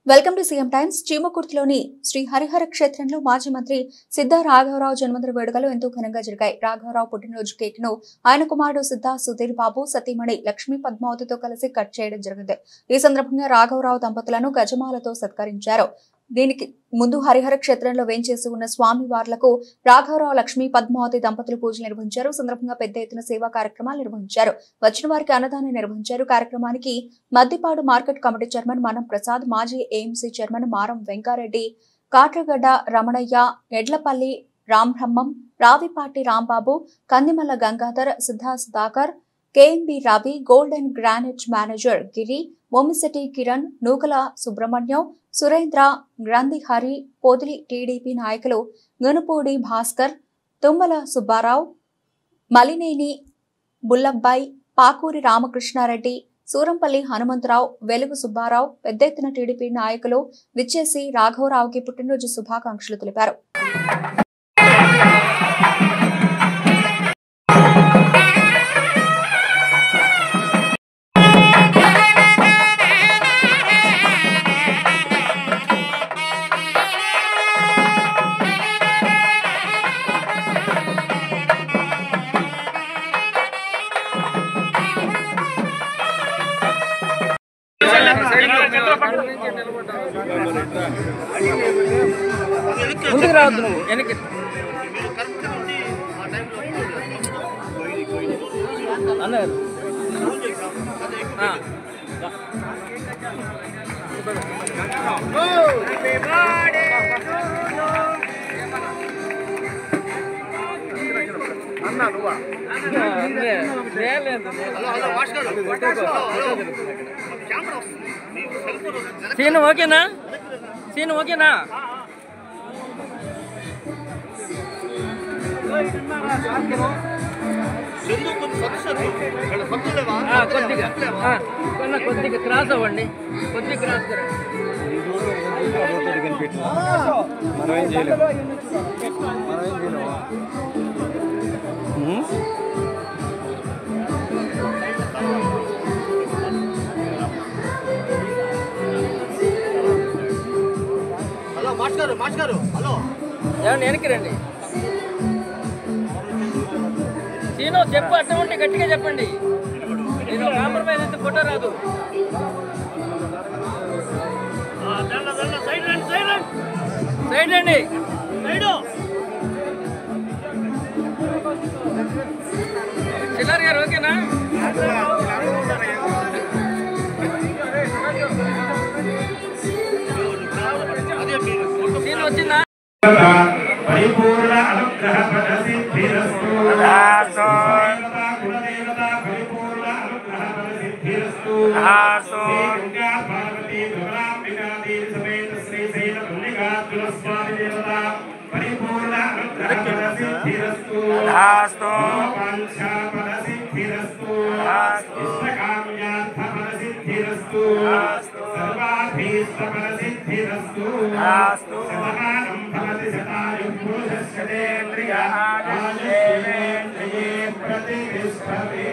Welcome to CM Times. చీమకుర్తిలోని శ్రీ హరిహర క్షేత్రంలో మాజీ మంత్రి సిద్ధా రాఘవరావు జన్మదిన వేడుకలు ఎంతో ఘనంగా జరిగాయి. రాఘవరావు పుట్టినరోజు కేక్ ను ఆయన కుమారుడు సిద్ధా సుధీర్ బాబు సతీమణి లక్ష్మీ పద్మావతితో కలిసి కట్ చేయడం జరిగింది. ఈ సందర్భంగా రాఘవరావు దంపతులను గజమాలతో సత్కరించారు. దీనికి ముందు హరిహర క్షేత్రంలో వేంచేసి ఉన్న స్వామి వార్లకు రాఘవరావు లక్ష్మీ పద్మావతి దంపతులు పూజలు నిర్వహించారు. సందర్భంగా పెద్ద ఎత్తున సేవా కార్యక్రమాలు నిర్వహించారు. వచ్చిన వారికి అన్నదానం నిర్వహించారు. కార్యక్రమానికి మద్దిపాడు మార్కెట్ కమిటీ చైర్మన్ మనం ప్రసాద్, మాజీ AMC chairman Maram Venkareddy, Katragadda Ramanaiah, Edlapalli Rambrahmam, Ravipati Rambabu, Kandimalla Gangadhar, Siddha Sudhakar, KMB Ravi, Golden Granite manager Giri, Mommisetty Kiran, Nukala Subrahmanyam, Surendra, Granthi Hari, Podili TDP నాయకులు గనుపూడి భాస్కర్, తుమ్మల సుబ్బారావు, మలినేని బుల్లబ్బాయి, పాకూరి రామకృష్ణారెడ్డి, సూరంపల్లి హనుమంతరావు, వెలుగు సుబ్బారావు పెద్ద ఎత్తున టీడీపీ నాయకులు విచ్చేసి రాఘవరావుకి పుట్టినరోజు శుభాకాంక్షలు తెలిపారు. ముందుకు రావద్దు, నువ్వు వెనక్కి అన్నారు. సీన్ ఓకేనా? సీన్ ఓకేనా? కొద్దిగా క్రాస్ అవ్వండి, కొద్దిగా క్రాస్ మాస్టారు హలో ఏమన్నా వెనక్కి రండి. సీను చెప్పు, అర్థం ఉంటే గట్టిగా చెప్పండి. నేను కాంప్రమైజ్ అయితే ఫోటో రాదు. సైడ్ రండి. చిల్లర్ గారు ఓకేనా? సీన్ వచ్చిందా? పరిపూర్ణ అనుగ్రహ పద సిద్ధిరస్తు. కులదేవత పరిపూర్ణ అనుగ్రహ పద సిద్ధిరస్తు. శ్రీ గంగా పార్వతీ దుర్గాంబికా దేవి సమేత శ్రీశైల మల్లికార్జున స్వామి దేవత పరిపూర్ణ అనుగ్రహ పద సిద్ధిరస్తు. వాంఛా పద సిద్ధిరస్తు. ఇష్టకామ్యార్థ పద సిద్ధిరస్తు. సర్వాభీష్ట పద సిద్ధిరస్తు. శతమానం భవతి శతాయుః పురుషస్యేంద్రియ ఆయుష్యేంద్రియే ప్రతిష్టతే.